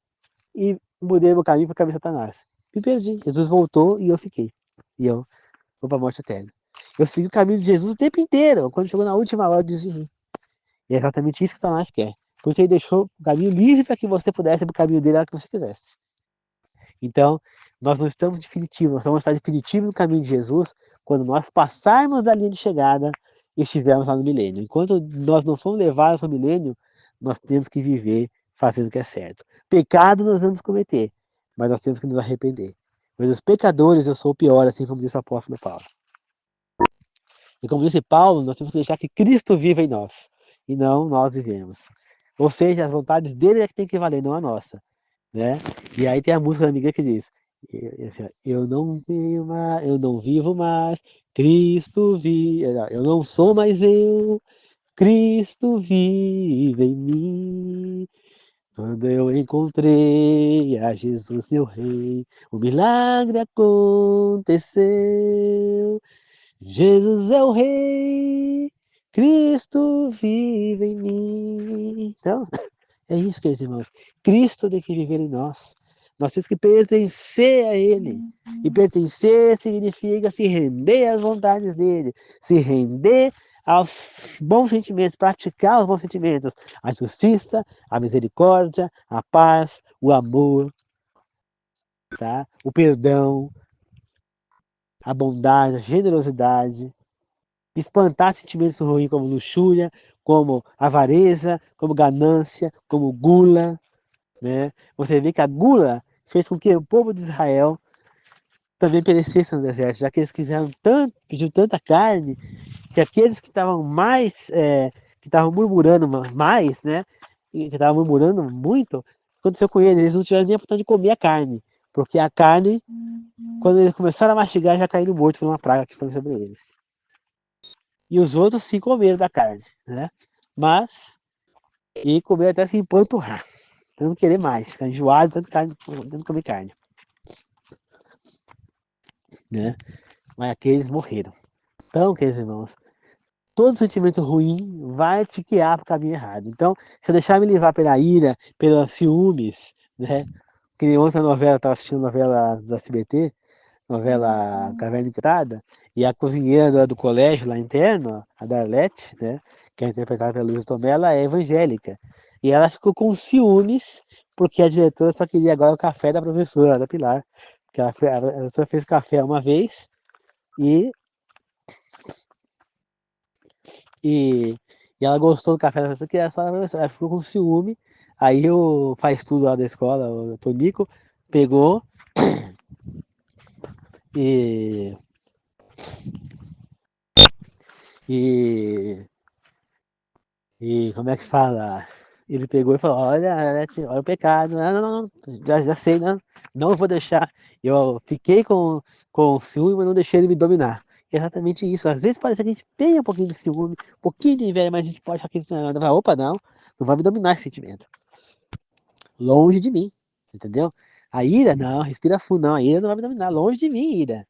e mudei meu caminho para o caminho de Satanás. Me perdi. Jesus voltou e eu fiquei. E eu vou para a morte eterna. Eu segui o caminho de Jesus o tempo inteiro. Quando chegou na última hora, eu desviei. E é exatamente isso que Satanás quer. Porque ele deixou o caminho livre para que você pudesse ir para o caminho dele a hora que você quisesse. Então, nós não estamos definitivos, nós vamos estar definitivos no caminho de Jesus quando nós passarmos da linha de chegada e estivermos lá no milênio. Enquanto nós não formos levados ao milênio, nós temos que viver fazendo o que é certo. Pecado nós vamos cometer, mas nós temos que nos arrepender. Mas os pecadores, eu sou o pior, assim como disse o apóstolo Paulo. E como disse Paulo, nós temos que deixar que Cristo viva em nós, e não nós vivemos. Ou seja, as vontades dele é que tem que valer, não a nossa. Né? E aí tem a música da amiga que diz: eu não vivo mais, Cristo vive, eu não sou mais eu, Cristo vive em mim. Quando eu encontrei a Jesus meu rei, o milagre aconteceu. Jesus é o rei, Cristo vive em mim. Então, é isso, queridos irmãos. Cristo tem que viver em nós. Nós temos que pertencer a Ele. E pertencer significa se render às vontades dEle, se render aos bons sentimentos, praticar os bons sentimentos, a justiça, a misericórdia, a paz, o amor, tá? O perdão, a bondade, a generosidade, espantar sentimentos ruins como luxúria, como avareza, como ganância, como gula, né? Você vê que a gula fez com que o povo de Israel também perecesse no deserto, já que eles quiseram tanto, pediu tanta carne, que aqueles que estavam mais, que estavam murmurando mais, né? E que estavam murmurando muito, o que aconteceu com eles? Eles não tiveram nem a oportunidade de comer a carne, porque a carne, quando eles começaram a mastigar, já caíram mortos por uma praga que foi sobre eles. E os outros sim comeram da carne, né? Mas, e comeram até se empanturrar, não querer mais, ficar enjoado, tanto comer carne, né? Mas aqueles morreram. Então, queridos irmãos, todo sentimento ruim vai te guiar para o caminho errado. Então, se eu deixar me levar pela ira, pelos ciúmes, né? Que nem outra novela, estava assistindo novela do SBT, novela Caverna Encantada, e a cozinheira do colégio lá interno, a Darlete, né? Que é interpretada pela Luísa Tomé, ela é evangélica. E ela ficou com ciúmes, porque a diretora só queria agora o café da professora, da Pilar. Que ela só fez café uma vez, e E, e ela gostou do café da professora, que era só da professora. Ela ficou com ciúme. Aí o faz tudo lá da escola, o Tonico, pegou e, e, e como é que fala? Ele pegou e falou: Olha, Arete, olha o pecado. Não, não, não, já sei, não vou deixar. Eu fiquei com ciúme, mas não deixei ele me dominar. É exatamente isso. Às vezes parece que a gente tem um pouquinho de ciúme, um pouquinho de inveja, mas a gente pode achar que isso não é nada. Opa, não vai me dominar esse sentimento. Longe de mim, entendeu? A ira, não, respira fundo, não, a ira não vai me dominar, longe de mim, ira.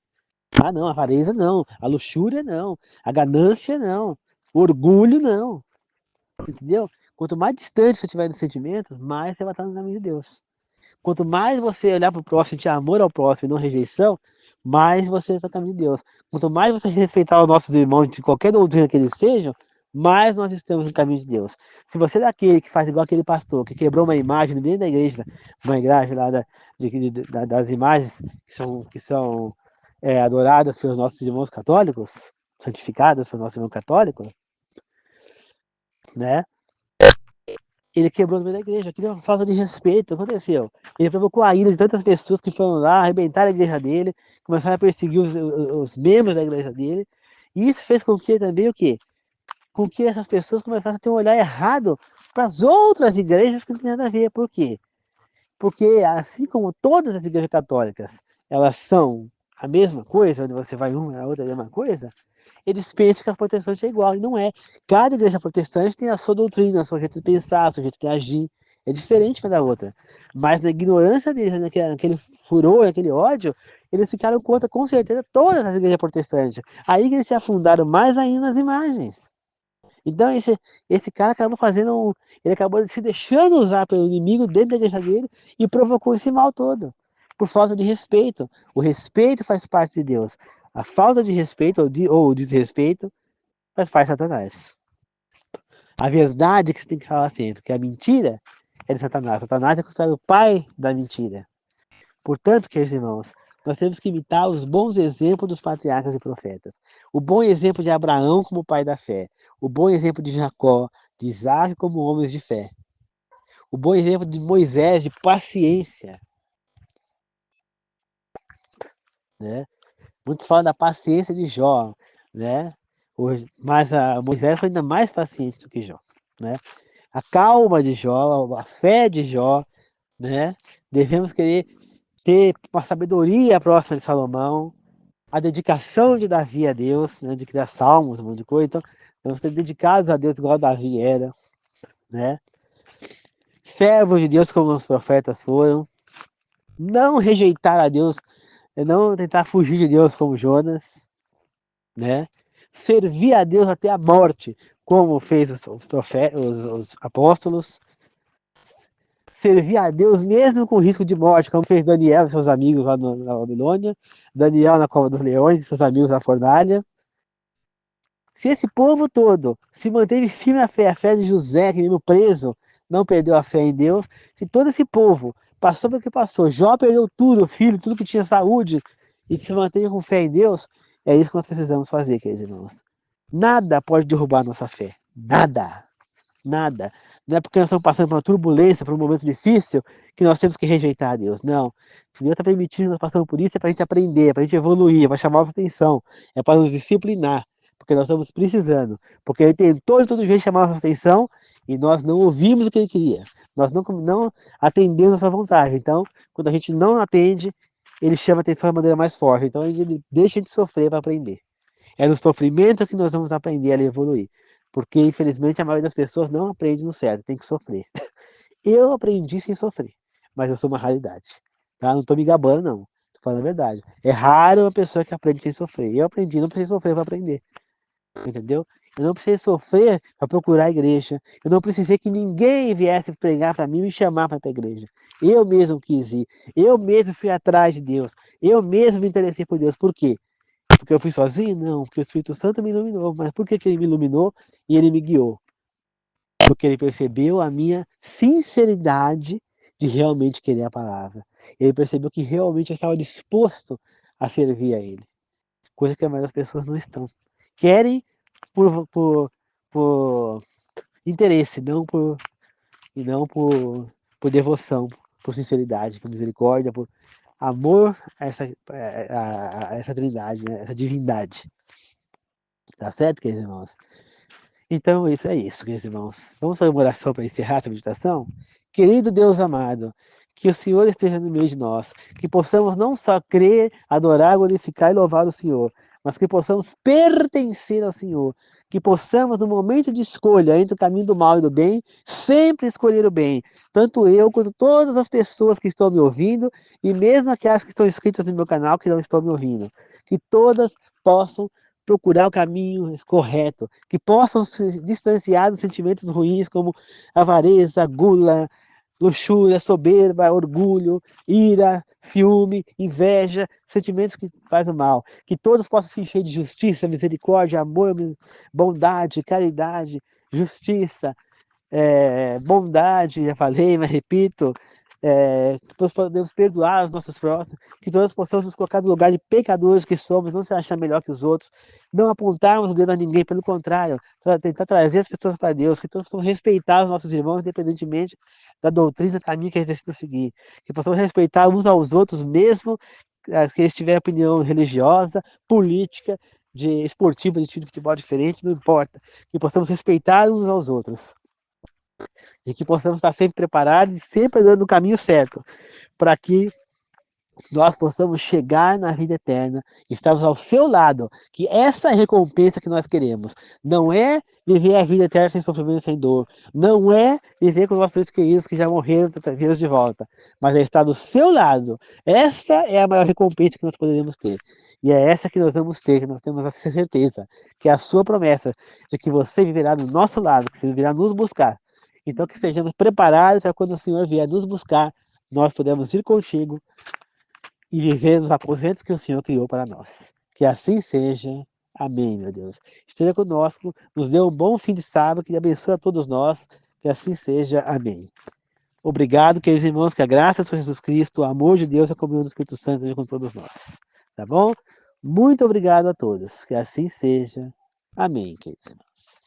Ah, não, a avareza não, a luxúria não, a ganância não, o orgulho não, entendeu? Quanto mais distante você estiver dos sentimentos, mais você vai estar no caminho de Deus. Quanto mais você olhar para o próximo, sentir amor ao próximo e não rejeição, mais você está no caminho de Deus. Quanto mais você respeitar os nossos irmãos de qualquer doutrina que eles sejam, mais nós estamos no caminho de Deus. Se você é daquele que faz igual aquele pastor, que quebrou uma imagem no meio da igreja, uma igreja lá das imagens que são adoradas pelos nossos irmãos católicos, santificadas pelos nossos irmãos católicos, né? Ele quebrou no meio da igreja, aquilo é uma falta de respeito, aconteceu. Ele provocou a ira de tantas pessoas que foram lá, arrebentaram a igreja dele, começaram a perseguir os membros da igreja dele, e isso fez com que também o quê? Com que essas pessoas começassem a ter um olhar errado para as outras igrejas que não tem nada a ver. Por quê? Porque assim como todas as igrejas católicas, elas são a mesma coisa, onde você vai uma, a outra é a mesma coisa, eles pensam que a protestante é igual, e não é. Cada igreja protestante tem a sua doutrina, o seu jeito de pensar, o seu jeito de agir. É diferente uma da outra. Mas na ignorância deles, naquele furor, naquele ódio, eles ficaram contra, com certeza, todas as igrejas protestantes. Aí que eles se afundaram mais ainda nas imagens. Então esse cara acabou ele acabou se deixando usar pelo inimigo dentro da igreja dele e provocou esse mal todo, por falta de respeito. O respeito faz parte de Deus. A falta de respeito ou o desrespeito faz parte de Satanás. A verdade que você tem que falar sempre, que a mentira é de Satanás. Satanás é considerado o pai da mentira. Portanto, queridos irmãos, nós temos que imitar os bons exemplos dos patriarcas e profetas. O bom exemplo de Abraão como pai da fé. O bom exemplo de Jacó, de Isaac como homens de fé. O bom exemplo de Moisés, de paciência. Né? Muitos falam da paciência de Jó, né? Mas Moisés foi ainda mais paciente do que Jó. Né? A calma de Jó, a fé de Jó, né? Devemos querer ter uma sabedoria próxima de Salomão, a dedicação de Davi a Deus, né? De criar salmos, um monte de coisa. Então, devemos ser dedicados a Deus igual Davi era, né? Servos de Deus como os profetas foram. Não rejeitar a Deus, não tentar fugir de Deus como Jonas, né? Servir a Deus até a morte, como fez os profetas, os apóstolos. Servir a Deus mesmo com risco de morte, como fez Daniel e seus amigos lá na Babilônia, Daniel na cova dos leões e seus amigos na fornalha. Se esse povo todo se manteve firme na fé, a fé de José, que mesmo preso, não perdeu a fé em Deus, se todo esse povo passou pelo que passou, Jó perdeu tudo, filho, tudo que tinha saúde, e se manteve com fé em Deus, é isso que nós precisamos fazer, queridos irmãos. Nada pode derrubar nossa fé. Nada. Nada. Não é porque nós estamos passando por uma turbulência, por um momento difícil, que nós temos que rejeitar a Deus. Não. Se Deus está permitindo nós passando por isso, é para a gente aprender, é para a gente evoluir, é para chamar nossa atenção, é para nos disciplinar, porque nós estamos precisando. Porque Ele tentou de todo jeito chamar nossa atenção e nós não ouvimos o que Ele queria. Nós não atendemos a sua vontade. Então, quando a gente não atende, Ele chama a atenção de maneira mais forte. Então, Ele deixa a gente sofrer para aprender. É no sofrimento que nós vamos aprender a evoluir. Porque, infelizmente, a maioria das pessoas não aprende no certo, tem que sofrer. Eu aprendi sem sofrer, mas eu sou uma raridade. Tá? Não estou me gabando, não. Estou falando a verdade. É raro uma pessoa que aprende sem sofrer. Eu aprendi, não preciso sofrer para aprender. Entendeu? Eu não precisei sofrer para procurar a igreja. Eu não precisei que ninguém viesse pregar para mim e me chamar para ir para a igreja. Eu mesmo quis ir. Eu mesmo fui atrás de Deus. Eu mesmo me interessei por Deus. Por quê? Porque eu fui sozinho? Não, porque o Espírito Santo me iluminou. Mas por que ele me iluminou e ele me guiou? Porque ele percebeu a minha sinceridade de realmente querer a palavra. Ele percebeu que realmente eu estava disposto a servir a ele. Coisa que a maioria das pessoas não estão. Querem por interesse, e não por devoção, por sinceridade, por misericórdia, por amor a essa trindade, né? Essa divindade. Tá certo, queridos irmãos? Então, isso é isso, queridos irmãos. Vamos fazer uma oração para encerrar essa meditação? Querido Deus amado, que o Senhor esteja no meio de nós, que possamos não só crer, adorar, glorificar e louvar o Senhor, mas que possamos pertencer ao Senhor, que possamos, no momento de escolha entre o caminho do mal e do bem, sempre escolher o bem, tanto eu quanto todas as pessoas que estão me ouvindo, e mesmo aquelas que estão inscritas no meu canal que não estão me ouvindo, que todas possam procurar o caminho correto, que possam se distanciar dos sentimentos ruins como avareza, gula, luxúria, soberba, orgulho, ira, ciúme, inveja, sentimentos que fazem mal. Que todos possam se encher de justiça, misericórdia, amor, bondade, caridade, justiça, bondade, já falei, mas repito, que nós podemos perdoar os nossos próximos, que nós possamos nos colocar no lugar de pecadores que somos, não se achar melhor que os outros, não apontarmos o dedo a ninguém, pelo contrário, tentar trazer as pessoas para Deus, que todos possamos respeitar os nossos irmãos, independentemente da doutrina, do caminho que eles decidam seguir, que possamos respeitar uns aos outros, mesmo que eles tiverem opinião religiosa, política, de esportiva, de time de futebol diferente, não importa, que possamos respeitar uns aos outros e que possamos estar sempre preparados e sempre andando no caminho certo, para que nós possamos chegar na vida eterna, estarmos ao seu lado, que essa é a recompensa que nós queremos. Não é viver a vida eterna sem sofrimento, sem dor. Não é viver com os nossos queridos que já morreram, vê-los de volta. Mas é estar do seu lado. Essa é a maior recompensa que nós poderemos ter. E é essa que nós vamos ter, que nós temos a certeza, que é a sua promessa, de que você viverá do nosso lado, que você virá nos buscar. Então que estejamos preparados para quando o Senhor vier nos buscar, nós podemos ir contigo e viver nos aposentos que o Senhor criou para nós. Que assim seja. Amém, meu Deus. Esteja conosco, nos dê um bom fim de sábado, que abençoe a todos nós. Que assim seja. Amém. Obrigado, queridos irmãos, que a graça de Jesus Cristo, o amor de Deus e a comunhão do Espírito Santo seja com todos nós. Tá bom? Muito obrigado a todos. Que assim seja. Amém, queridos irmãos.